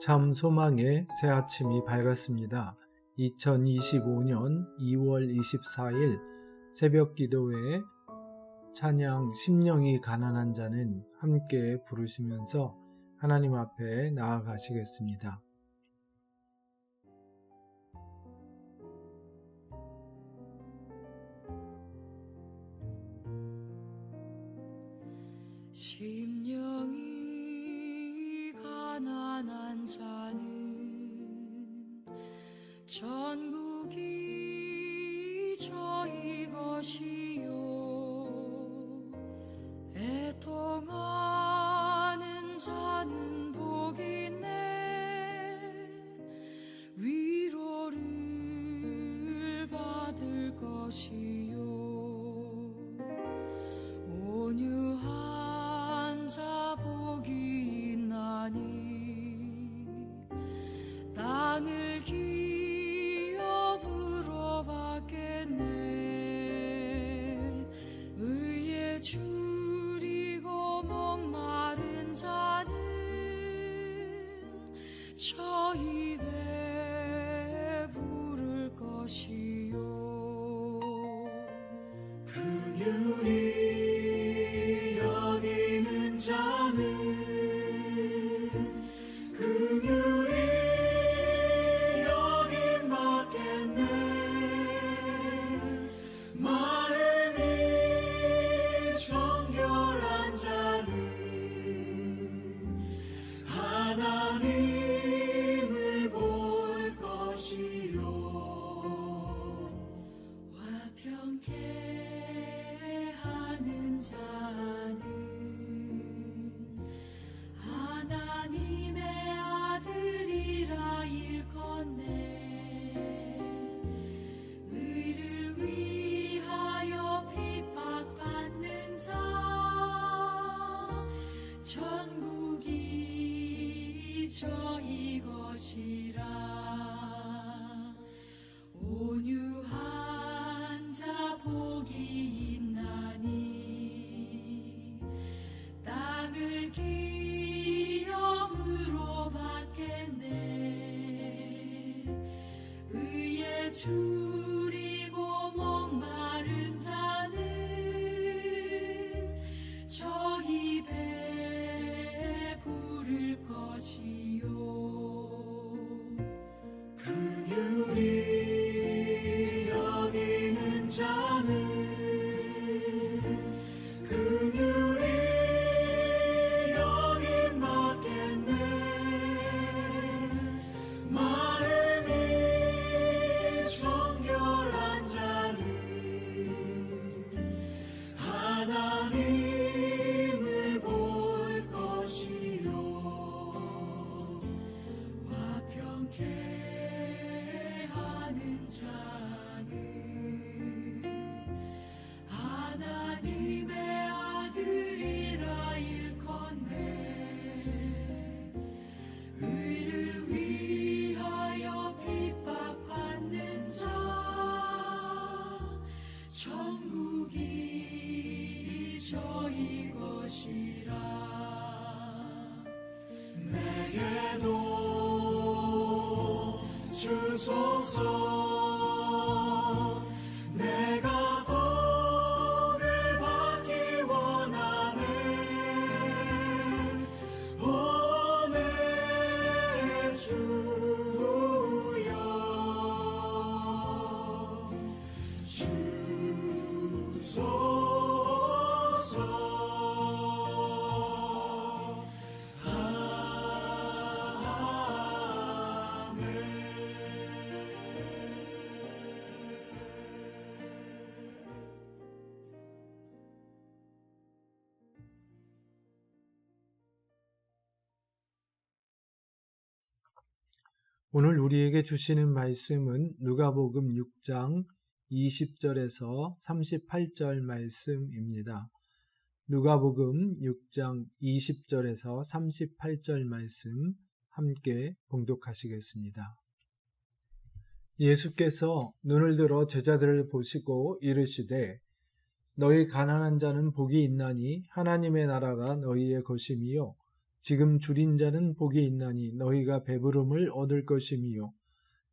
참 소망의 새 아침이 밝았습니다. 2025년 2월 24일 새벽 기도회 찬양 심령이 가난한 자는 함께 부르시면서 하나님 앞에 나아가시겠습니다. 심령이 가난한 자는 전국이 저희 것이요 애통하는 자는 복이 있네 위로를 받을 것이요 온유한 자 복이 있나니 땅을 기업으로 받겠네 의에 줄이고 목마른 자는 저 입에 부를 것이요 긍휼히 여기는 자는 긍휼히 여김 받겠네 마음이 정결한 자는 하나님을 볼 것이요 화평케 하는 자는 하나님의 아들이라 일컫네 의를 위하여 핍박받는 자 전국이 저희 것이라 온유한 자 복이 있나니 땅을 기업으로 받겠네 의에 줄이고 목마른 자는 저 입에 부를 것이요 긍휼히 여기는 자는 긍휼히 여김 받겠네 마음이 정결한 자는 하나님을 볼 것이요 화평케 하는 자는 하나님의 아들이라 일컫네 의를 위하여 핍박받는 자 천국이 저희 것이라 내게도 주소서 내가 복을 받기 원하네 오늘 주여 주소서 오늘 우리에게 주시는 말씀은 누가복음 6장 20절에서 38절 말씀입니다. 누가복음 6장 20절에서 38절 말씀 함께 봉독하시겠습니다. 예수께서 눈을 들어 제자들을 보시고 이르시되 너희 가난한 자는 복이 있나니 하나님의 나라가 너희의 것임이요 지금 줄인 자는 복이 있나니 너희가 배부름을 얻을 것임이요.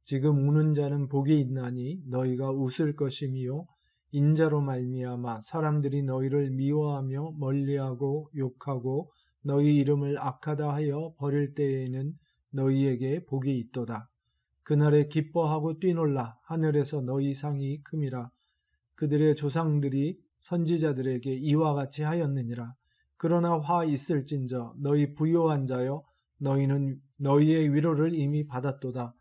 지금 우는 자는 복이 있나니 너희가 웃을 것임이요. 인자로 말미암아 사람들이 너희를 미워하며 멀리하고 욕하고 너희 이름을 악하다 하여 버릴 때에는 너희에게 복이 있도다. 그날에 기뻐하고 뛰놀라. 하늘에서 너희 상이 큼이라. 그들의 조상들이 선지자들에게 이와 같이 하였느니라. 그러나 화 있을진저 너희 부요한 자여 너희는 너희의 위로를 이미 받았도다.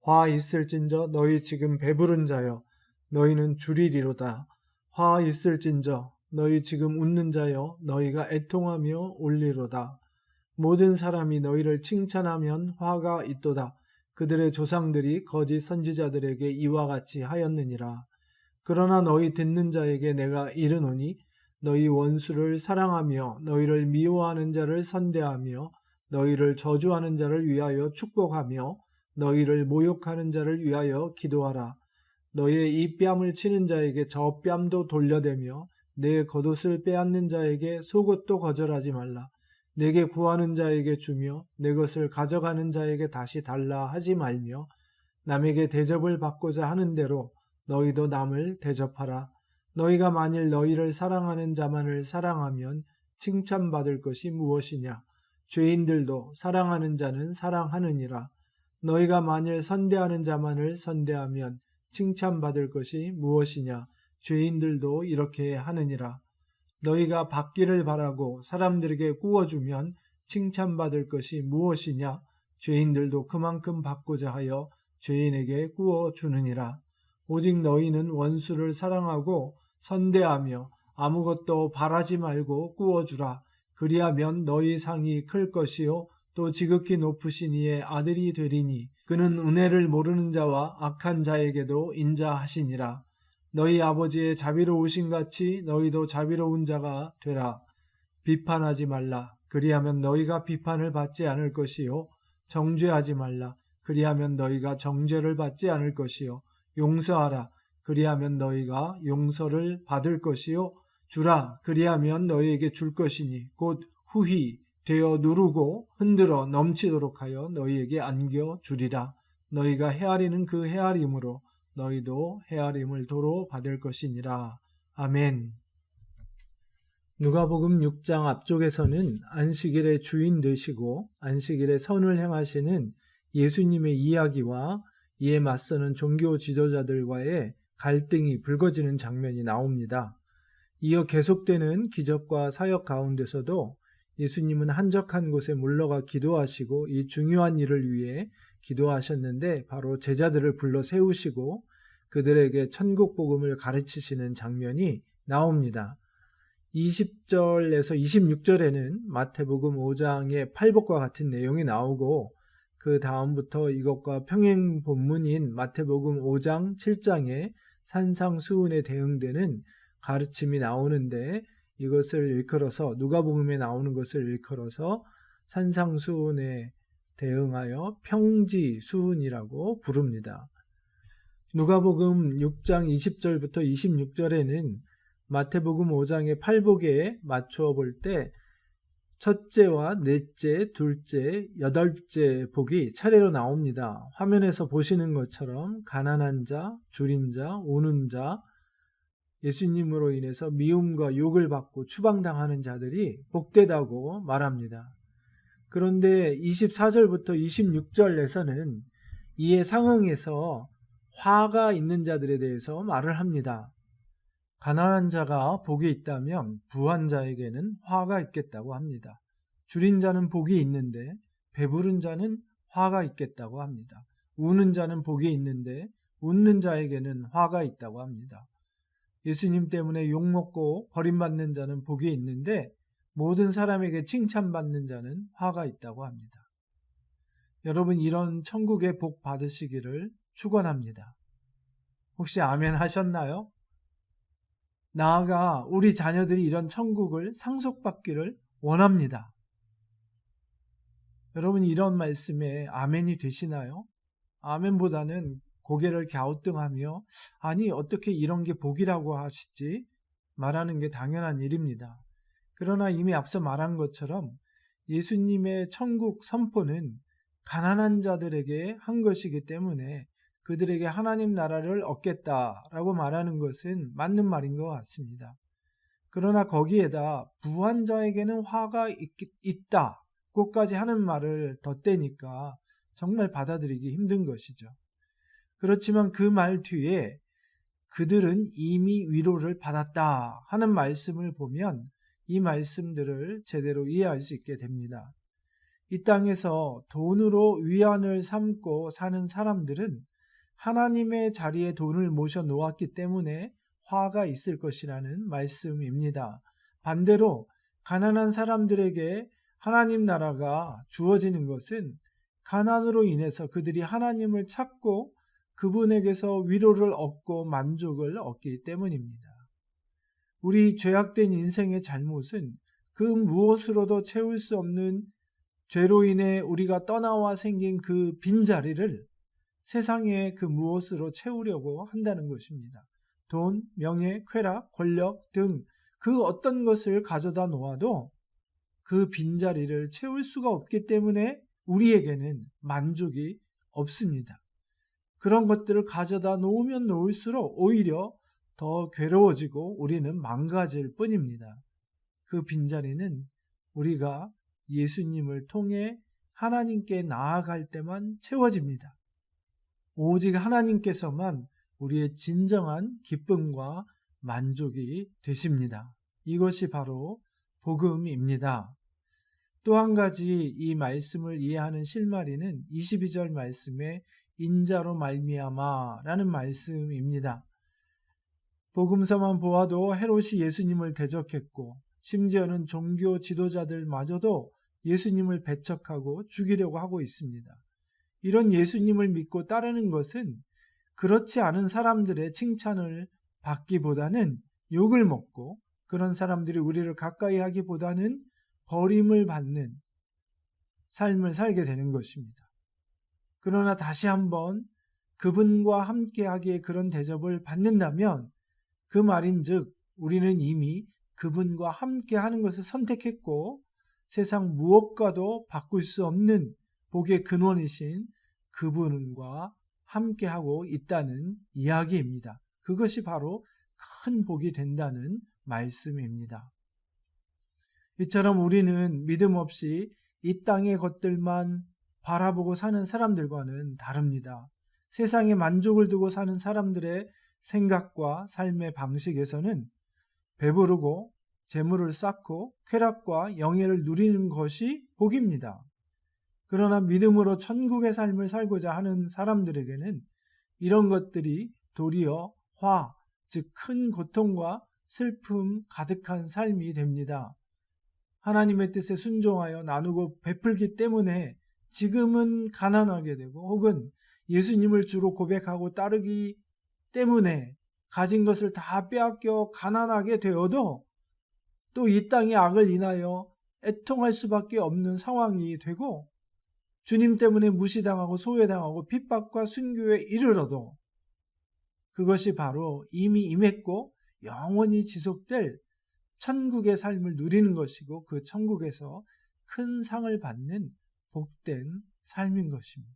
화 있을진저 너희 지금 배부른 자여 너희는 줄이리로다. 화 있을진저 너희 지금 웃는 자여 너희가 애통하며 울리로다. 모든 사람이 너희를 칭찬하면 화가 있도다. 그들의 조상들이 거짓 선지자들에게 이와 같이 하였느니라. 그러나 너희 듣는 자에게 내가 이르노니 너희 원수를 사랑하며 너희를 미워하는 자를 선대하며 너희를 저주하는 자를 위하여 축복하며 너희를 모욕하는 자를 위하여 기도하라. 너희의 이 뺨을 치는 자에게 저 뺨도 돌려대며 내 겉옷을 빼앗는 자에게 속옷도 거절하지 말라. 내게 구하는 자에게 주며 내 것을 가져가는 자에게 다시 달라 하지 말며 남에게 대접을 받고자 하는 대로 너희도 남을 대접하라. 너희가 만일 너희를 사랑하는 자만을 사랑하면 칭찬받을 것이 무엇이냐? 죄인들도 사랑하는 자는 사랑하느니라. 너희가 만일 선대하는 자만을 선대하면 칭찬받을 것이 무엇이냐? 죄인들도 이렇게 하느니라. 너희가 받기를 바라고 사람들에게 구워주면 칭찬받을 것이 무엇이냐? 죄인들도 그만큼 받고자 하여 죄인에게 구워주느니라. 오직 너희는 원수를 사랑하고 선대하며 아무것도 바라지 말고 구워주라. 그리하면 너희 상이 클 것이요 또 지극히 높으신 이의 아들이 되리니 그는 은혜를 모르는 자와 악한 자에게도 인자하시니라. 너희 아버지의 자비로우신 같이 너희도 자비로운 자가 되라. 비판하지 말라. 그리하면 너희가 비판을 받지 않을 것이요. 정죄하지 말라. 그리하면 너희가 정죄를 받지 않을 것이요. 용서하라. 그리하면 너희가 용서를 받을 것이요. 주라. 그리하면 너희에게 줄 것이니 곧 후히 되어 누르고 흔들어 넘치도록 하여 너희에게 안겨 주리라. 너희가 헤아리는 그 헤아림으로 너희도 헤아림을 도로 받을 것이니라. 아멘. 누가복음 6장 앞쪽에서는 안식일의 주인 되시고 안식일에 선을 행하시는 예수님의 이야기와 이에 맞서는 종교 지도자들과의 갈등이 불거지는 장면이 나옵니다. 이어 계속되는 기적과 사역 가운데서도 예수님은 한적한 곳에 물러가 기도하시고 이 중요한 일을 위해 기도하셨는데 바로 제자들을 불러 세우시고 그들에게 천국 복음을 가르치시는 장면이 나옵니다. 20절에서 26절에는 마태복음 5장의 팔복과 같은 내용이 나오고 그 다음부터 이것과 평행 본문인 마태복음 5장 7장에 산상수훈에 대응되는 가르침이 나오는데 이것을 일컬어서 누가복음에 나오는 것을 일컬어서 산상수훈에 대응하여 평지수훈이라고 부릅니다. 누가복음 6장 20절부터 26절에는 마태복음 5장의 팔복에 맞추어 볼 때 첫째와 넷째, 둘째, 여덟째 복이 차례로 나옵니다. 화면에서 보시는 것처럼 가난한 자, 줄인 자, 우는 자, 예수님으로 인해서 미움과 욕을 받고 추방당하는 자들이 복되다고 말합니다. 그런데 24절부터 26절에서는 이에 상응해서 화가 있는 자들에 대해서 말을 합니다. 가난한 자가 복이 있다면 부한 자에게는 화가 있겠다고 합니다. 줄인 자는 복이 있는데 배부른 자는 화가 있겠다고 합니다. 우는 자는 복이 있는데 웃는 자에게는 화가 있다고 합니다. 예수님 때문에 욕먹고 버림받는 자는 복이 있는데 모든 사람에게 칭찬받는 자는 화가 있다고 합니다. 여러분 이런 천국의 복 받으시기를 축원합니다. 혹시 아멘 하셨나요? 나아가 우리 자녀들이 이런 천국을 상속받기를 원합니다. 여러분 이런 말씀에 아멘이 되시나요? 아멘보다는 고개를 갸우뚱하며 아니 어떻게 이런 게 복이라고 하시지? 말하는 게 당연한 일입니다. 그러나 이미 앞서 말한 것처럼 예수님의 천국 선포는 가난한 자들에게 한 것이기 때문에 그들에게 하나님 나라를 얻겠다라고 말하는 것은 맞는 말인 것 같습니다. 그러나 거기에다 부한 자에게는 화가 있다고까지 하는 말을 덧대니까 정말 받아들이기 힘든 것이죠. 그렇지만 그 말 뒤에 그들은 이미 위로를 받았다 하는 말씀을 보면 이 말씀들을 제대로 이해할 수 있게 됩니다. 이 땅에서 돈으로 위안을 삼고 사는 사람들은 하나님의 자리에 돈을 모셔 놓았기 때문에 화가 있을 것이라는 말씀입니다. 반대로 가난한 사람들에게 하나님 나라가 주어지는 것은 가난으로 인해서 그들이 하나님을 찾고 그분에게서 위로를 얻고 만족을 얻기 때문입니다. 우리 죄악된 인생의 잘못은 그 무엇으로도 채울 수 없는 죄로 인해 우리가 떠나와 생긴 그 빈자리를 세상의 그 무엇으로 채우려고 한다는 것입니다. 돈, 명예, 쾌락, 권력 등 그 어떤 것을 가져다 놓아도 그 빈자리를 채울 수가 없기 때문에 우리에게는 만족이 없습니다. 그런 것들을 가져다 놓으면 놓을수록 오히려 더 괴로워지고 우리는 망가질 뿐입니다. 그 빈자리는 우리가 예수님을 통해 하나님께 나아갈 때만 채워집니다. 오직 하나님께서만 우리의 진정한 기쁨과 만족이 되십니다. 이것이 바로 복음입니다. 또 한 가지 이 말씀을 이해하는 실마리는 22절 말씀에 인자로 말미암아라는 말씀입니다. 복음서만 보아도 헤롯이 예수님을 대적했고 심지어는 종교 지도자들마저도 예수님을 배척하고 죽이려고 하고 있습니다. 이런 예수님을 믿고 따르는 것은 그렇지 않은 사람들의 칭찬을 받기보다는 욕을 먹고 그런 사람들이 우리를 가까이 하기보다는 버림을 받는 삶을 살게 되는 것입니다. 그러나 다시 한번 그분과 함께하기에 그런 대접을 받는다면 그 말인즉 우리는 이미 그분과 함께하는 것을 선택했고 세상 무엇과도 바꿀 수 없는 복의 근원이신 그분과 함께하고 있다는 이야기입니다. 그것이 바로 큰 복이 된다는 말씀입니다. 이처럼 우리는 믿음 없이 이 땅의 것들만 바라보고 사는 사람들과는 다릅니다. 세상에 만족을 두고 사는 사람들의 생각과 삶의 방식에서는 배부르고 재물을 쌓고 쾌락과 영예를 누리는 것이 복입니다. 그러나 믿음으로 천국의 삶을 살고자 하는 사람들에게는 이런 것들이 도리어 화, 즉 큰 고통과 슬픔 가득한 삶이 됩니다. 하나님의 뜻에 순종하여 나누고 베풀기 때문에 지금은 가난하게 되고 혹은 예수님을 주로 고백하고 따르기 때문에 가진 것을 다 빼앗겨 가난하게 되어도 또 이 땅의 악을 인하여 애통할 수밖에 없는 상황이 되고 주님 때문에 무시당하고 소외당하고 핍박과 순교에 이르러도 그것이 바로 이미 임했고 영원히 지속될 천국의 삶을 누리는 것이고 그 천국에서 큰 상을 받는 복된 삶인 것입니다.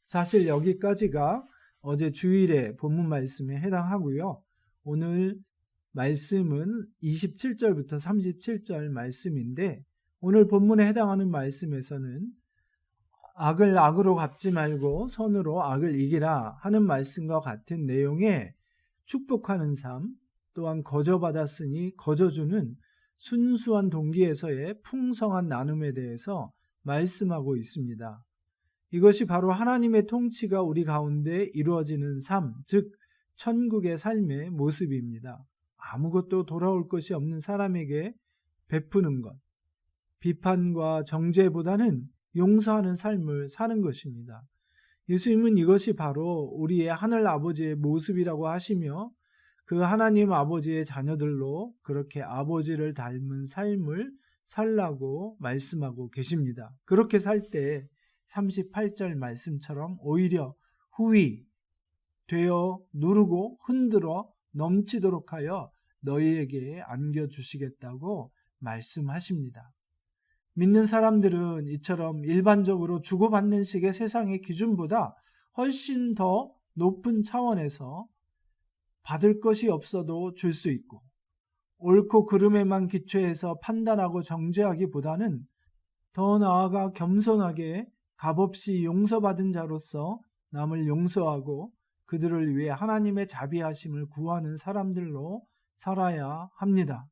사실 여기까지가 어제 주일의 본문 말씀에 해당하고요. 오늘 말씀은 27절부터 37절 말씀인데 오늘 본문에 해당하는 말씀에서는 악을 악으로 갚지 말고 선으로 악을 이기라 하는 말씀과 같은 내용의 축복하는 삶, 또한 거저받았으니 거저주는 순수한 동기에서의 풍성한 나눔에 대해서 말씀하고 있습니다. 이것이 바로 하나님의 통치가 우리 가운데 이루어지는 삶, 즉 천국의 삶의 모습입니다. 아무것도 돌아올 것이 없는 사람에게 베푸는 것, 비판과 정죄보다는 용서하는 삶을 사는 것입니다. 예수님은 이것이 바로 우리의 하늘 아버지의 모습이라고 하시며 그 하나님 아버지의 자녀들로 그렇게 아버지를 닮은 삶을 살라고 말씀하고 계십니다. 그렇게 살 때 38절 말씀처럼 오히려 후히 되어 누르고 흔들어 넘치도록 하여 너희에게 안겨주시겠다고 말씀하십니다. 믿는 사람들은 이처럼 일반적으로 주고받는 식의 세상의 기준보다 훨씬 더 높은 차원에서 받을 것이 없어도 줄 수 있고, 옳고 그름에만 기초해서 판단하고 정죄하기보다는 더 나아가 겸손하게 값없이 용서받은 자로서 남을 용서하고 그들을 위해 하나님의 자비하심을 구하는 사람들로 살아야 합니다.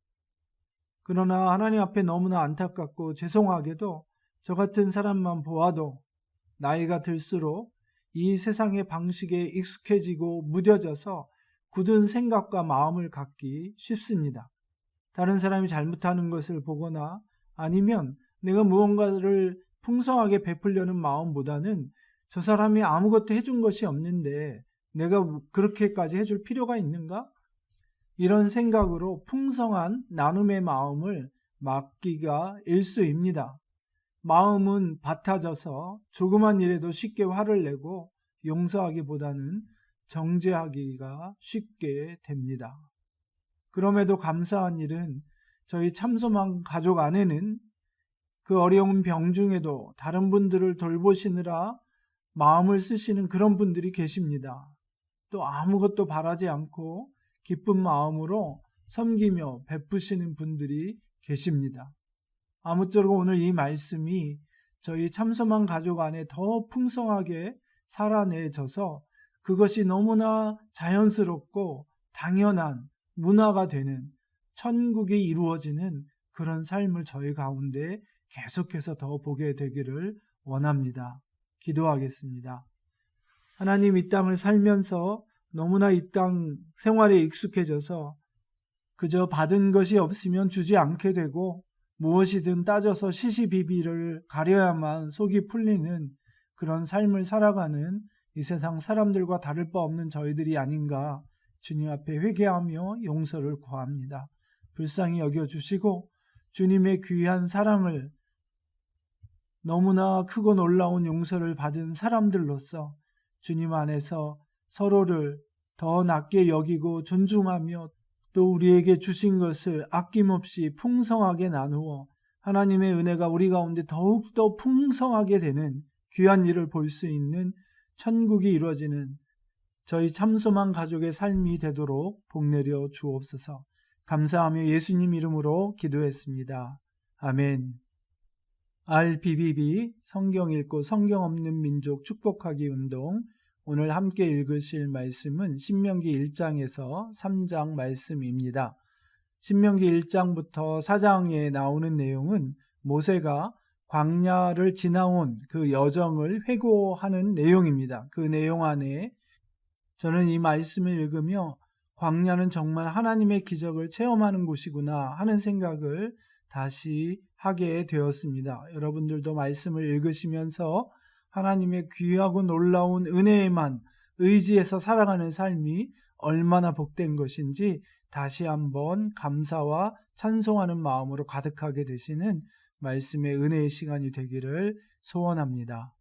그러나 하나님 앞에 너무나 안타깝고 죄송하게도 저 같은 사람만 보아도 나이가 들수록 이 세상의 방식에 익숙해지고 무뎌져서 굳은 생각과 마음을 갖기 쉽습니다. 다른 사람이 잘못하는 것을 보거나 아니면 내가 무언가를 풍성하게 베풀려는 마음보다는 저 사람이 아무것도 해준 것이 없는데 내가 그렇게까지 해줄 필요가 있는가? 이런 생각으로 풍성한 나눔의 마음을 막기가 일쑤입니다. 마음은 밭아져서 조그만 일에도 쉽게 화를 내고 용서하기보다는 정죄하기가 쉽게 됩니다. 그럼에도 감사한 일은 저희 참소망 가족 안에는 그 어려운 병중에도 다른 분들을 돌보시느라 마음을 쓰시는 그런 분들이 계십니다. 또 아무것도 바라지 않고 기쁜 마음으로 섬기며 베푸시는 분들이 계십니다. 아무쪼록 오늘 이 말씀이 저희 참소망 가족 안에 더 풍성하게 살아내져서 그것이 너무나 자연스럽고 당연한 문화가 되는 천국이 이루어지는 그런 삶을 저희 가운데 계속해서 더 보게 되기를 원합니다. 기도하겠습니다. 하나님, 이 땅을 살면서 너무나 이 땅 생활에 익숙해져서 그저 받은 것이 없으면 주지 않게 되고 무엇이든 따져서 시시비비를 가려야만 속이 풀리는 그런 삶을 살아가는 이 세상 사람들과 다를 바 없는 저희들이 아닌가 주님 앞에 회개하며 용서를 구합니다. 불쌍히 여겨주시고 주님의 귀한 사랑을 너무나 크고 놀라운 용서를 받은 사람들로서 주님 안에서 서로를 더 낮게 여기고 존중하며 또 우리에게 주신 것을 아낌없이 풍성하게 나누어 하나님의 은혜가 우리 가운데 더욱더 풍성하게 되는 귀한 일을 볼 수 있는 천국이 이루어지는 저희 참소망 가족의 삶이 되도록 복내려 주옵소서. 감사하며 예수님 이름으로 기도했습니다. 아멘. RBBB 성경 읽고 성경 없는 민족 축복하기 운동, 오늘 함께 읽으실 말씀은 신명기 1장에서 3장 말씀입니다. 신명기 1장부터 4장에 나오는 내용은 모세가 광야를 지나온 그 여정을 회고하는 내용입니다. 그 내용 안에 저는 이 말씀을 읽으며 광야는 정말 하나님의 기적을 체험하는 곳이구나 하는 생각을 다시 하게 되었습니다. 여러분들도 말씀을 읽으시면서 하나님의 귀하고 놀라운 은혜에만 의지해서 살아가는 삶이 얼마나 복된 것인지 다시 한번 감사와 찬송하는 마음으로 가득하게 되시는 말씀의 은혜의 시간이 되기를 소원합니다.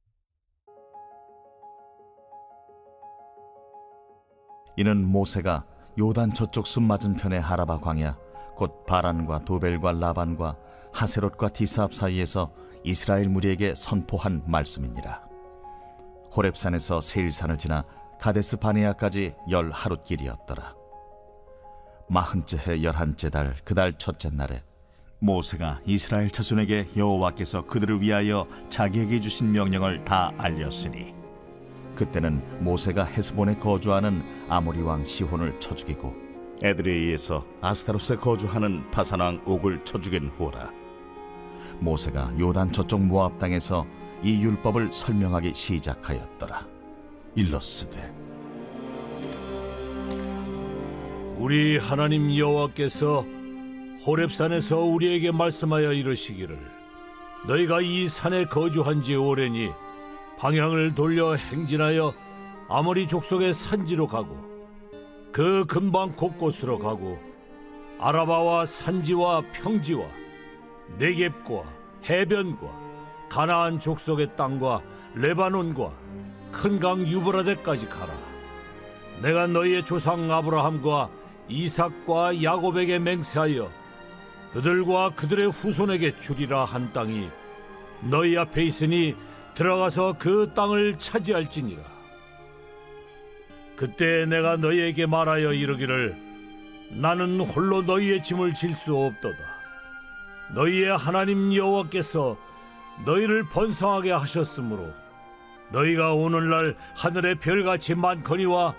이는 모세가 요단 저쪽 숲 맞은편의 하라바 광야 곧 바란과 도벨과 라반과 하세롯과 디사압 사이에서 이스라엘 무리에게 선포한 말씀이니라. 호렙산에서 세일산을 지나 가데스 바네아까지 10하룻길이었더라. 40째 해 11째 달 그 달 첫째 날에 모세가 이스라엘 자손에게 여호와께서 그들을 위하여 자기에게 주신 명령을 다 알렸으니 그때는 모세가 헤스본에 거주하는 아모리 왕 시혼을 쳐 죽이고 에드레이에서 아스타롯에 거주하는 바산 왕 옥을 쳐 죽인 후라. 모세가 요단 저쪽 모압 땅에서 이 율법을 설명하기 시작하였더라. 일러스되 우리 하나님 여호와께서 호렙산에서 우리에게 말씀하여 이르시기를 너희가 이 산에 거주한 지 오래니 방향을 돌려 행진하여 아모리 족속의 산지로 가고 그 근방 곳곳으로 가고 아라바와 산지와 평지와 네겝과 해변과 가나안 족속의 땅과 레바논과 큰 강 유브라데까지 가라. 내가 너희의 조상 아브라함과 이삭과 야곱에게 맹세하여 그들과 그들의 후손에게 주리라 한 땅이 너희 앞에 있으니 들어가서 그 땅을 차지할지니라. 그때 내가 너희에게 말하여 이르기를 나는 홀로 너희의 짐을 질 수 없도다. 너희의 하나님 여호와께서 너희를 번성하게 하셨으므로 너희가 오늘날 하늘의 별같이 많거니와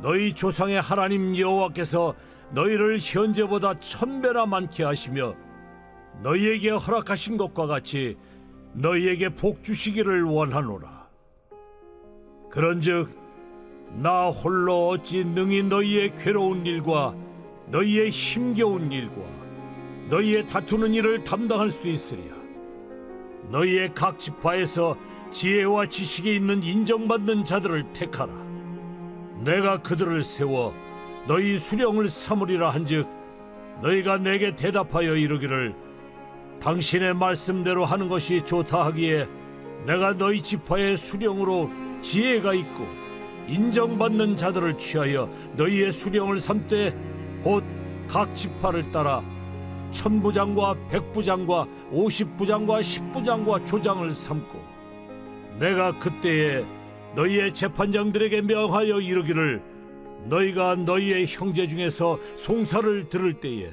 너희 조상의 하나님 여호와께서 너희를 현재보다 1000배나 많게 하시며 너희에게 허락하신 것과 같이 너희에게 복 주시기를 원하노라. 그런즉 나 홀로 어찌 능히 너희의 괴로운 일과 너희의 힘겨운 일과 너희의 다투는 일을 담당할 수 있으랴. 너희의 각 지파에서 지혜와 지식이 있는 인정받는 자들을 택하라. 내가 그들을 세워 너희 수령을 삼으리라 한즉 너희가 내게 대답하여 이르기를 당신의 말씀대로 하는 것이 좋다 하기에 내가 너희 지파의 수령으로 지혜가 있고 인정받는 자들을 취하여 너희의 수령을 삼되 곧 각 지파를 따라 1000부장과 100부장과 50부장과 10부장과 조장을 삼고 내가 그때에 너희의 재판장들에게 명하여 이르기를 너희가 너희의 형제 중에서 송사를 들을 때에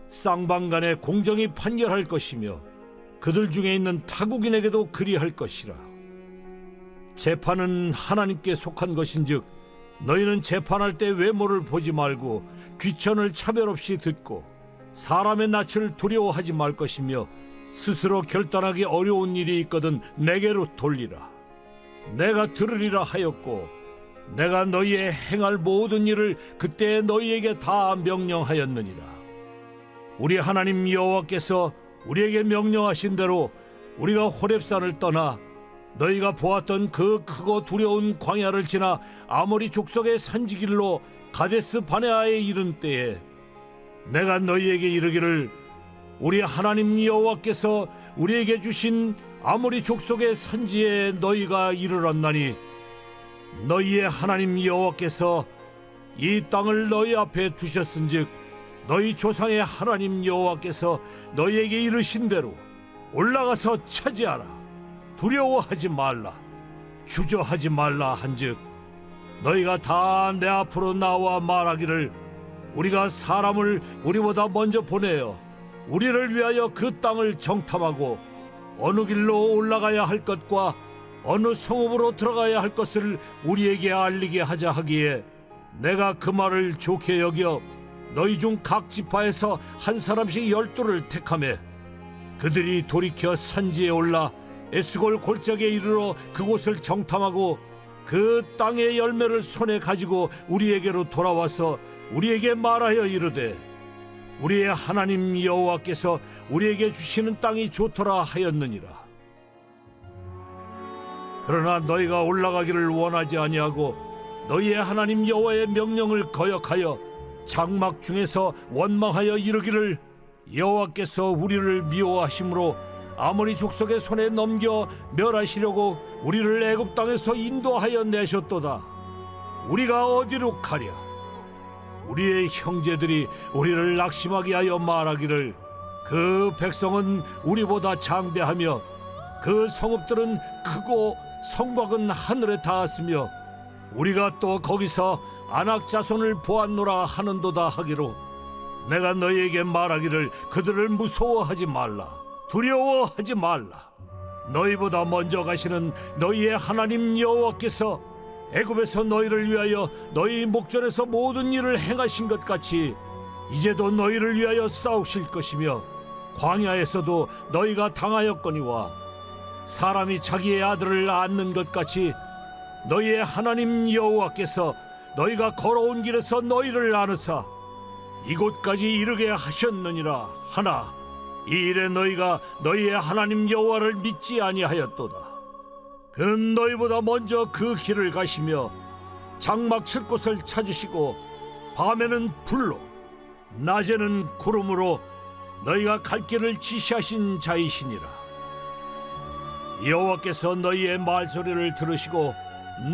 쌍방간에 공정히 판결할 것이며 그들 중에 있는 타국인에게도 그리할 것이라. 재판은 하나님께 속한 것인즉 너희는 재판할 때 외모를 보지 말고 귀천을 차별 없이 듣고 사람의 낯을 두려워하지 말 것이며 스스로 결단하기 어려운 일이 있거든 내게로 돌리라. 내가 들으리라 하였고 내가 너희의 행할 모든 일을 그때 너희에게 다 명령하였느니라. 우리 하나님 여호와께서 우리에게 명령하신 대로 우리가 호렙산을 떠나 너희가 보았던 그 크고 두려운 광야를 지나 아모리 족속의 산지길로 가데스 바네아에 이른 때에 내가 너희에게 이르기를 우리 하나님 여호와께서 우리에게 주신 아모리 족속의 산지에 너희가 이르렀나니 너희의 하나님 여호와께서 이 땅을 너희 앞에 두셨은즉 너희 조상의 하나님 여호와께서 너희에게 이르신 대로 올라가서 차지하라. 두려워하지 말라. 주저하지 말라 한즉 너희가 다 내 앞으로 나와 말하기를 우리가 사람을 우리보다 먼저 보내어 우리를 위하여 그 땅을 정탐하고 어느 길로 올라가야 할 것과 어느 성읍으로 들어가야 할 것을 우리에게 알리게 하자 하기에 내가 그 말을 좋게 여겨 너희 중 각 지파에서 한 사람씩 12를 택하매 그들이 돌이켜 산지에 올라 에스골 골짜기에 이르러 그곳을 정탐하고 그 땅의 열매를 손에 가지고 우리에게로 돌아와서 우리에게 말하여 이르되 우리의 하나님 여호와께서 우리에게 주시는 땅이 좋더라 하였느니라. 그러나 너희가 올라가기를 원하지 아니하고 너희의 하나님 여호와의 명령을 거역하여 장막 중에서 원망하여 이르기를 여호와께서 우리를 미워하심으로 아모리 족속의 손에 넘겨 멸하시려고 우리를 애굽 땅에서 인도하여 내셨도다. 우리가 어디로 가랴? 우리의 형제들이 우리를 낙심하게 하여 말하기를 그 백성은 우리보다 장대하며 그 성읍들은 크고 성곽은 하늘에 닿았으며 우리가 또 거기서 아낙 자손을 보았노라 하는도다 하기로 내가 너희에게 말하기를 그들을 무서워하지 말라. 두려워하지 말라. 너희보다 먼저 가시는 너희의 하나님 여호와께서 애굽에서 너희를 위하여 너희 목전에서 모든 일을 행하신 것 같이 이제도 너희를 위하여 싸우실 것이며 광야에서도 너희가 당하였거니와 사람이 자기의 아들을 낳는 것 같이 너희의 하나님 여호와께서 너희가 걸어온 길에서 너희를 나누사 이곳까지 이르게 하셨느니라 하나 이 일에 너희가 너희의 하나님 여호와를 믿지 아니하였도다. 그는 너희보다 먼저 그 길을 가시며 장막 칠 곳을 찾으시고 밤에는 불로 낮에는 구름으로 너희가 갈 길을 지시하신 자이시니라. 여호와께서 너희의 말소리를 들으시고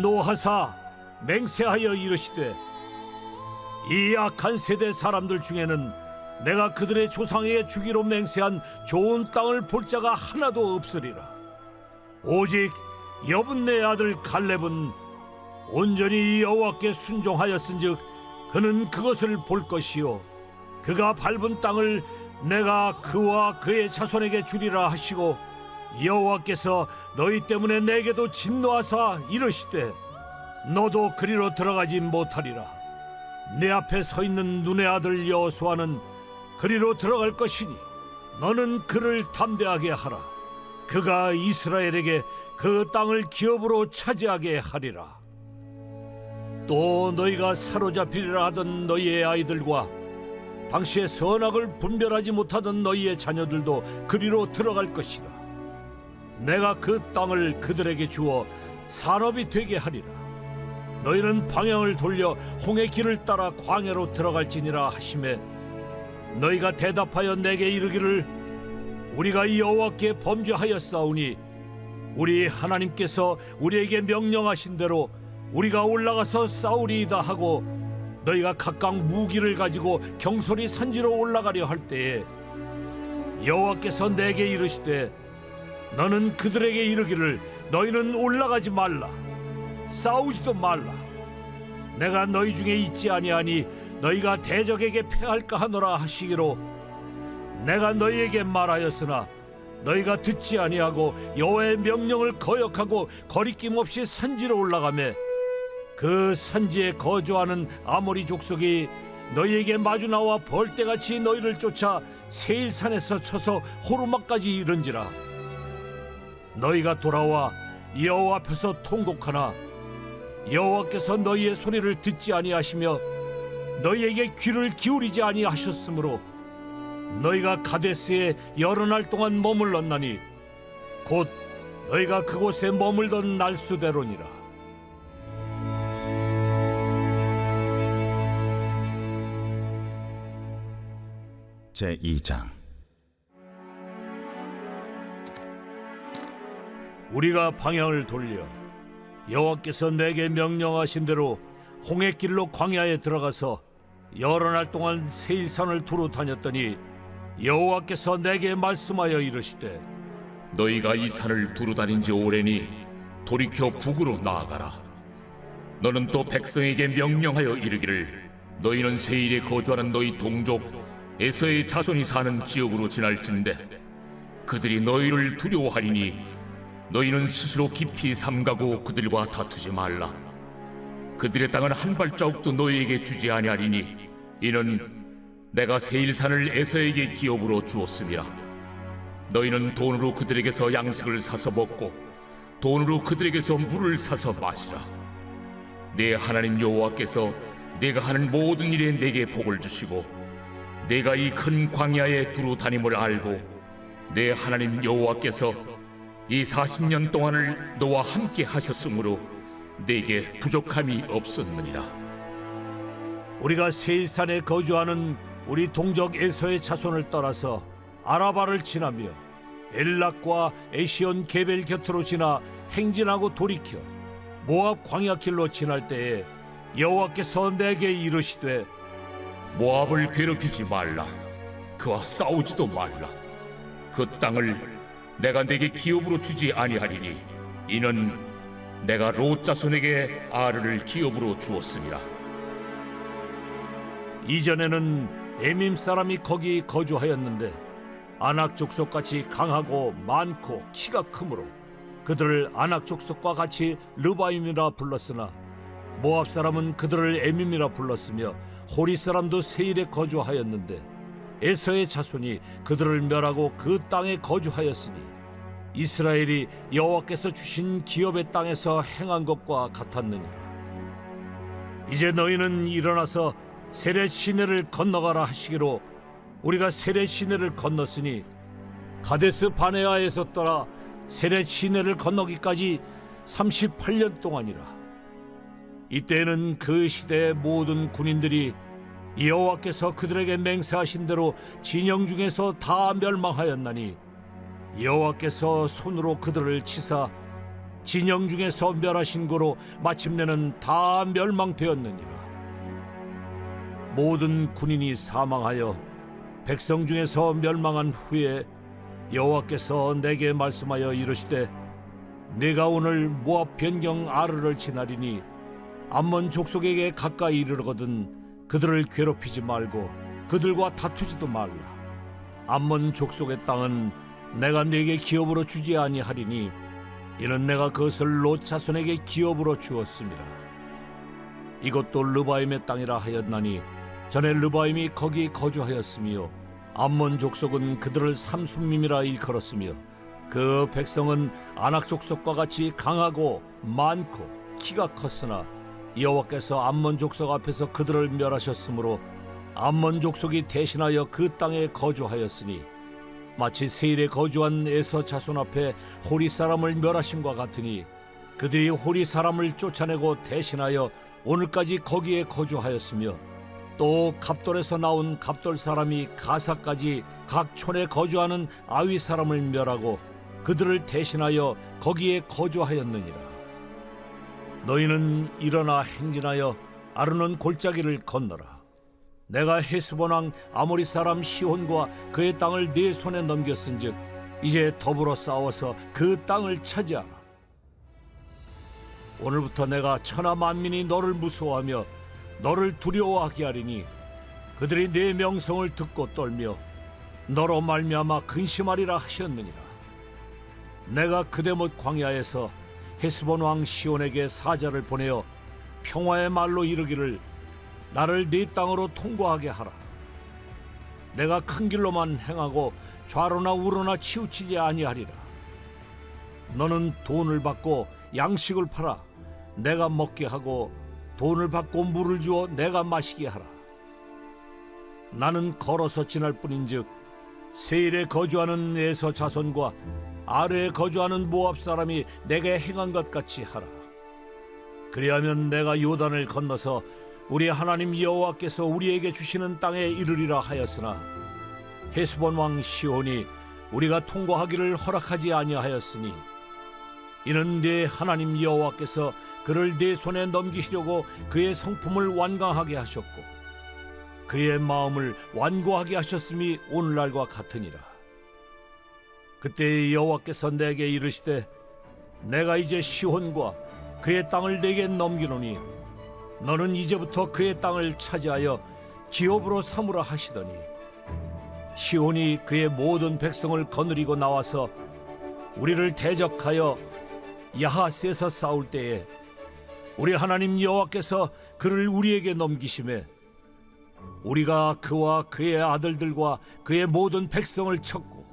노하사 맹세하여 이르시되 이 악한 세대 사람들 중에는 내가 그들의 조상에게 주기로 맹세한 좋은 땅을 볼 자가 하나도 없으리라. 오직 여분네 아들 갈렙은 온전히 여호와께 순종하였은즉 그는 그것을 볼 것이요 그가 밟은 땅을 내가 그와 그의 자손에게 주리라 하시고 여호와께서 너희 때문에 내게도 진노하사 이르시되 너도 그리로 들어가지 못하리라. 내 앞에 서 있는 눈의 아들 여호수아는 그리로 들어갈 것이니 너는 그를 담대하게 하라. 그가 이스라엘에게 그 땅을 기업으로 차지하게 하리라. 또 너희가 사로잡히리라 하던 너희의 아이들과 당시에 선악을 분별하지 못하던 너희의 자녀들도 그리로 들어갈 것이라. 내가 그 땅을 그들에게 주어 산업이 되게 하리라. 너희는 방향을 돌려 홍해 길을 따라 광야로 들어갈지니라 하시매 너희가 대답하여 내게 이르기를 우리가 여호와께 범죄하였사오니 우리 하나님께서 우리에게 명령하신 대로 우리가 올라가서 싸우리이다 하고 너희가 각각 무기를 가지고 경솔히 산지로 올라가려 할 때에 여호와께서 내게 이르시되 너는 그들에게 이르기를 너희는 올라가지 말라 싸우지도 말라. 내가 너희 중에 있지 아니하니 너희가 대적에게 패할까 하노라 하시기로 내가 너희에게 말하였으나 너희가 듣지 아니하고 여호와의 명령을 거역하고 거리낌 없이 산지로 올라가매 그 산지에 거주하는 아모리 족속이 너희에게 마주 나와 벌떼같이 너희를 쫓아 세일산에서 쳐서 호르마까지 이른지라. 너희가 돌아와 여호와 앞에서 통곡하나 여호와께서 너희의 소리를 듣지 아니하시며 너희에게 귀를 기울이지 아니하셨으므로 너희가 가데스에 여러 날 동안 머물렀나니 곧 너희가 그곳에 머물던 날수대로니라. 제2장. 우리가 방향을 돌려 여호와께서 내게 명령하신 대로 홍해길로 광야에 들어가서 여러 날 동안 세일산을 두루 다녔더니 여호와께서 내게 말씀하여 이르시되 너희가 이 산을 두루 다닌 지 오래니 돌이켜 북으로 나아가라. 너는 또 백성에게 명령하여 이르기를 너희는 세일에 거주하는 너희 동족 에서의 자손이 사는 지역으로 지날진대 그들이 너희를 두려워하리니 너희는 스스로 깊이 삼가고 그들과 다투지 말라. 그들의 땅은 한 발자국도 너희에게 주지 아니하리니 이는 내가 세일산을 에서에게 기업으로 주었음이라. 너희는 돈으로 그들에게서 양식을 사서 먹고 돈으로 그들에게서 물을 사서 마시라. 내 하나님 여호와께서 내가 하는 모든 일에 내게 복을 주시고 내가 이 큰 광야에 두루 다님을 알고 내 하나님 여호와께서 이 40년 동안을 너와 함께 하셨으므로 내게 부족함이 없었느니라. 우리가 세일산에 거주하는 우리 동족 에서의 자손을 떠나서 아라바를 지나며 엘락과 에시온 게벨 곁으로 지나 행진하고 돌이켜 모압 광야길로 지날 때에 여호와께서 내게 이르시되 모압을 괴롭히지 말라. 그와 싸우지도 말라. 그 땅을 내가 내게 기업으로 주지 아니하리니 이는 내가 롯 자손에게 아르를 기업으로 주었음이라. 이전에는 에밈 사람이 거기 거주하였는데 아낙 족속같이 강하고 많고 키가 크므로 그들을 아낙 족속과 같이 르바임이라 불렀으나 모압 사람은 그들을 에밈이라 불렀으며 호리 사람도 세일에 거주하였는데 에서의 자손이 그들을 멸하고 그 땅에 거주하였으니 이스라엘이 여호와께서 주신 기업의 땅에서 행한 것과 같았느니라. 이제 너희는 일어나서 세렛 시내를 건너가라 하시기로 우리가 세렛 시내를 건넜으니 가데스 바네아에서 떠나 세렛 시내를 건너기까지 38년 동안이라. 이때는 그 시대의 모든 군인들이 여호와께서 그들에게 맹세하신 대로 진영 중에서 다 멸망하였나니 여호와께서 손으로 그들을 치사 진영 중에서 멸하신 고로 마침내는 다 멸망되었느니라. 모든 군인이 사망하여 백성 중에서 멸망한 후에 여호와께서 내게 말씀하여 이르시되 내가 오늘 모압 변경 아르를 지나리니 암몬 족속에게 가까이 이르거든 그들을 괴롭히지 말고 그들과 다투지도 말라. 암몬 족속의 땅은 내가 네게 기업으로 주지 아니하리니 이는 내가 그것을 롯 자손에게 기업으로 주었습니다. 이것도 르바임의 땅이라 하였나니 전에 르바임이 거기 거주하였으며 암몬 족속은 그들을 삼순밈이라 일컬었으며 그 백성은 아낙 족속과 같이 강하고 많고 키가 컸으나 여호와께서 암몬 족속 앞에서 그들을 멸하셨으므로 암몬 족속이 대신하여 그 땅에 거주하였으니 마치 세일에 거주한 에서 자손 앞에 호리 사람을 멸하심과 같으니 그들이 호리 사람을 쫓아내고 대신하여 오늘까지 거기에 거주하였으며 또 갑돌에서 나온 갑돌 사람이 가사까지 각 촌에 거주하는 아위 사람을 멸하고 그들을 대신하여 거기에 거주하였느니라. 너희는 일어나 행진하여 아르논 골짜기를 건너라. 내가 헤스본 왕 아모리 사람 시혼과 그의 땅을 네 손에 넘겼은즉 이제 더불어 싸워서 그 땅을 차지하라. 오늘부터 내가 천하 만민이 너를 무서워하며 너를 두려워하게 하리니 그들이 네 명성을 듣고 떨며 너로 말미암아 근심하리라 하셨느니라. 내가 그대못 광야에서 헤스본 왕 시온에게 사자를 보내어 평화의 말로 이르기를 나를 네 땅으로 통과하게 하라. 내가 큰 길로만 행하고 좌로나 우로나 치우치지 아니하리라. 너는 돈을 받고 양식을 팔아 내가 먹게 하고 돈을 받고 물을 주어 내가 마시게 하라. 나는 걸어서 지날 뿐인즉 세일에 거주하는 에서 자손과 아르에 거주하는 모압 사람이 내게 행한 것 같이 하라. 그리하면 내가 요단을 건너서 우리 하나님 여호와께서 우리에게 주시는 땅에 이르리라 하였으나 헤스본 왕 시온이 우리가 통과하기를 허락하지 아니하였으니 이는 네 하나님 여호와께서 그를 네 손에 넘기시려고 그의 성품을 완강하게 하셨고 그의 마음을 완고하게 하셨음이 오늘날과 같으니라. 그때 여호와께서 내게 이르시되 내가 이제 시온과 그의 땅을 내게 넘기노니 너는 이제부터 그의 땅을 차지하여 기업으로 삼으라 하시더니 시온이 그의 모든 백성을 거느리고 나와서 우리를 대적하여 야하스에서 싸울 때에 우리 하나님 여호와께서 그를 우리에게 넘기심에 우리가 그와 그의 아들들과 그의 모든 백성을 쳤고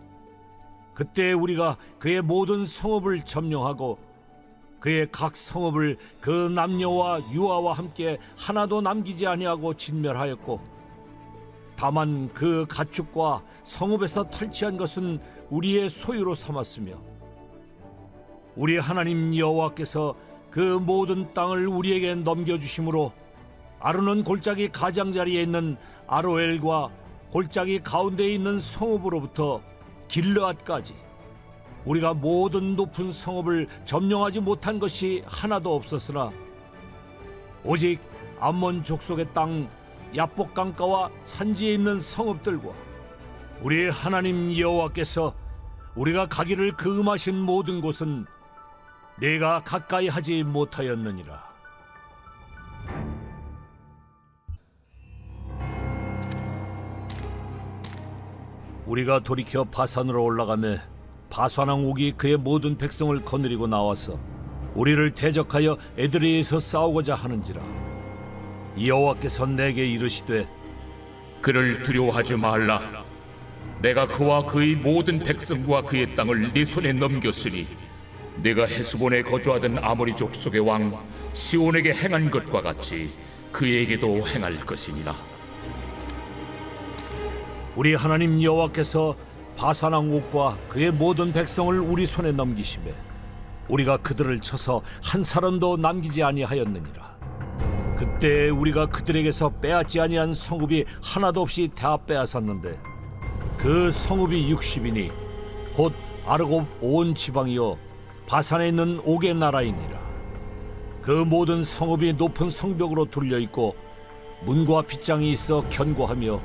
그때 우리가 그의 모든 성읍을 점령하고 그의 각 성읍을 그 남녀와 유아와 함께 하나도 남기지 아니하고 진멸하였고 다만 그 가축과 성읍에서 탈취한 것은 우리의 소유로 삼았으며 우리 하나님 여호와께서 그 모든 땅을 우리에게 넘겨주심으로 아르논 골짜기 가장자리에 있는 아로엘과 골짜기 가운데에 있는 성읍으로부터 길르앗까지 우리가 모든 높은 성읍을 점령하지 못한 것이 하나도 없었으나 오직 암몬 족속의 땅 야복 강가와 산지에 있는 성읍들과 우리 하나님 여호와께서 우리가 가기를 금하신 모든 곳은 내가 가까이 하지 못하였느니라. 우리가 돌이켜 바산으로 올라가매 바산왕 옥이 그의 모든 백성을 거느리고 나와서 우리를 대적하여 에드레이에서 싸우고자 하는지라. 여호와께서 내게 이르시되 그를 두려워하지 말라. 내가 그와 그의 모든 백성과 그의 땅을 네 손에 넘겼으니 내가 헤스본에 거주하던 아모리 족속의 왕 시온에게 행한 것과 같이 그에게도 행할 것이니라. 우리 하나님 여호와께서 바산왕 옥과 그의 모든 백성을 우리 손에 넘기시매 우리가 그들을 쳐서 한 사람도 남기지 아니하였느니라. 그때 우리가 그들에게서 빼앗지 아니한 성읍이 하나도 없이 다 빼앗았는데 그 성읍이 60이니 곧 아르곱 온 지방이요 바산에 있는 옥의 나라이니라. 그 모든 성읍이 높은 성벽으로 둘려 있고 문과 빗장이 있어 견고하며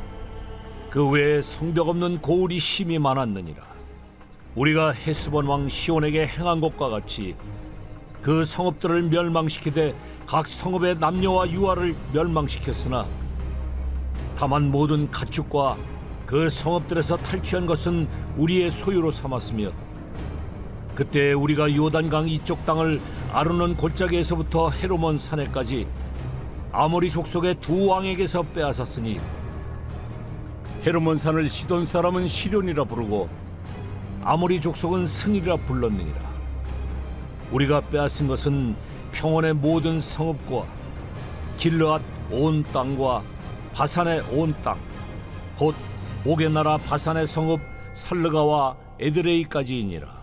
그 외에 성벽 없는 고을이 심히 많았느니라. 우리가 헤스본 왕 시온에게 행한 것과 같이 그 성읍들을 멸망시키되 각 성읍의 남녀와 유아를 멸망시켰으나 다만 모든 가축과 그 성읍들에서 탈취한 것은 우리의 소유로 삼았으며 그때 우리가 요단강 이쪽 땅을 아르논 골짜기에서부터 헤르몬 산에까지 아모리 족속의 두 왕에게서 빼앗았으니 헤르몬 산을 시돈 사람은 시련이라 부르고 아모리 족속은 스니라 불렀느니라. 우리가 빼앗은 것은 평원의 모든 성읍과 길르앗 온 땅과 바산의 온 땅, 곧 옥의 나라 바산의 성읍 살르가와 에드레이까지이니라.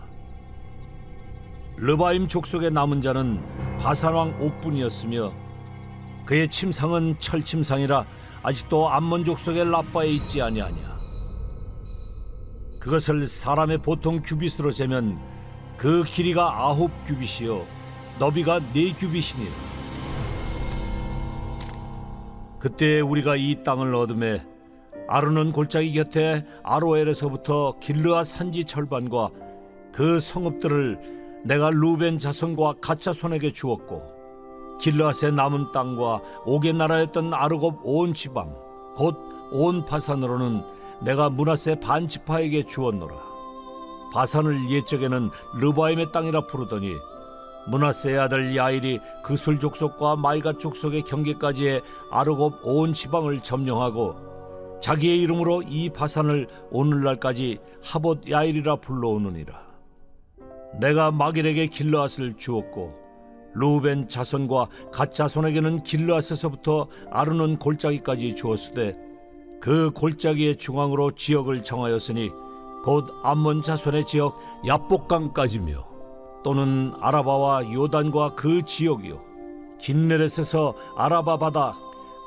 르바임 족속의 남은 자는 바산 왕 옥분이었으며 그의 침상은 철침상이라 아직도 암몬 족속의 라빠에 있지 아니하냐. 그것을 사람의 보통 규빗으로 재면 그 길이가 9 규빗이요 너비가 4 규빗이니라. 그때 우리가 이 땅을 얻음에 아르논 골짜기 곁에 아로엘에서부터 길르앗 산지 절반과 그 성읍들을 내가 루벤 자손과 갓 자손에게 주었고 길르앗의 남은 땅과 옥의 나라였던 아르곱 온 지방 곧 온 바산으로는 내가 므낫세 반 지파에게 주었노라. 바산을 옛적에는 르바임의 땅이라 부르더니 므낫세의 아들 야일이 그술 족속과 마이갓 족속의 경계까지의 아르곱 온 지방을 점령하고 자기의 이름으로 이 바산을 오늘날까지 하봇 야일이라 불러오느니라. 내가 마길에게 길르앗을 주었고 루벤 자손과 갓 자손에게는 길르앗에서부터 아르논 골짜기까지 주었으되 그 골짜기의 중앙으로 지역을 정하였으니 곧 암몬 자손의 지역 야복강까지며 또는 아라바와 요단과 그 지역이요 긴네렛에서 아라바 바다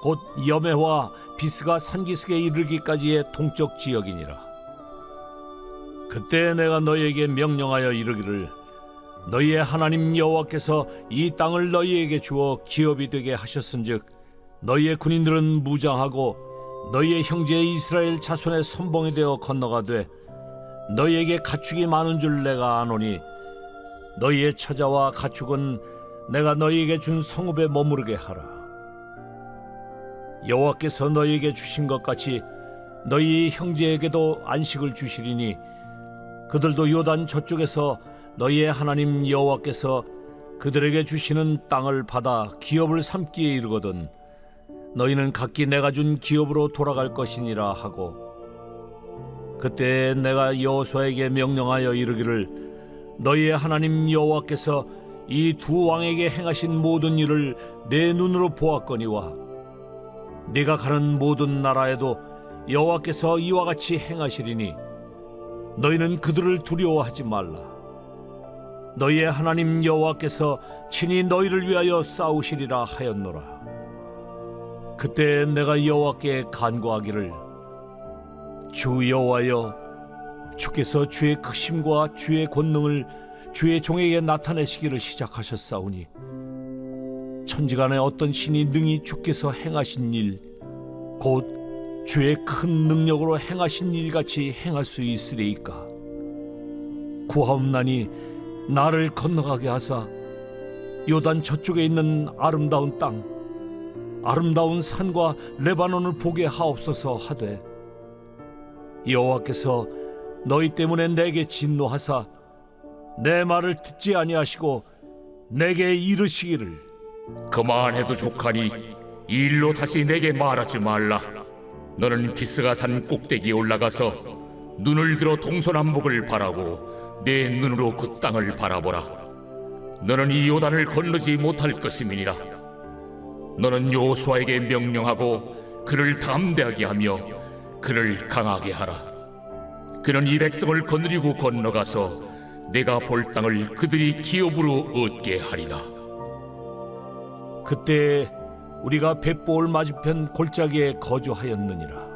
곧 여메와 비스가 산기슭에 이르기까지의 동쪽 지역이니라. 그때 내가 너희에게 명령하여 이르기를 너희의 하나님 여호와께서 이 땅을 너희에게 주어 기업이 되게 하셨은즉 너희의 군인들은 무장하고 너희의 형제 이스라엘 자손의 선봉이 되어 건너가되 너희에게 가축이 많은 줄 내가 아노니 너희의 처자와 가축은 내가 너희에게 준 성읍에 머무르게 하라. 여호와께서 너희에게 주신 것 같이 너희 형제에게도 안식을 주시리니 그들도 요단 저쪽에서 너희의 하나님 여호와께서 그들에게 주시는 땅을 받아 기업을 삼기에 이르거든 너희는 각기 내가 준 기업으로 돌아갈 것이니라 하고 그때 내가 여호수아에게 명령하여 이르기를 너희의 하나님 여호와께서 이 두 왕에게 행하신 모든 일을 내 눈으로 보았거니와 네가 가는 모든 나라에도 여호와께서 이와 같이 행하시리니 너희는 그들을 두려워하지 말라. 너희의 하나님 여호와께서 친히 너희를 위하여 싸우시리라 하였노라. 그때 내가 여호와께 간구하기를 주 여호와여 주께서 주의 크심과 주의 권능을 주의 종에게 나타내시기를 시작하셨사오니 천지간에 어떤 신이 능히 주께서 행하신 일 곧 주의 큰 능력으로 행하신 일같이 행할 수 있으리이까. 구하옵나니 나를 건너가게 하사 요단 저쪽에 있는 아름다운 땅 아름다운 산과 레바논을 보게 하옵소서 하되 여호와께서 너희 때문에 내게 진노하사 내 말을 듣지 아니하시고 내게 이르시기를 그만해도 족하니 이 일로 다시 내게 말하지 말라. 너는 비스가 산 꼭대기에 올라가서 눈을 들어 동서남북을 바라고 내 눈으로 그 땅을 바라보라. 너는 이 요단을 건너지 못할 것임이니라. 너는 여호수아에게 명령하고 그를 담대하게 하며 그를 강하게 하라. 그는 이 백성을 거느리고 건너가서 내가 볼 땅을 그들이 기업으로 얻게 하리라. 그때 우리가 벳보올 맞은편 골짜기에 거주하였느니라.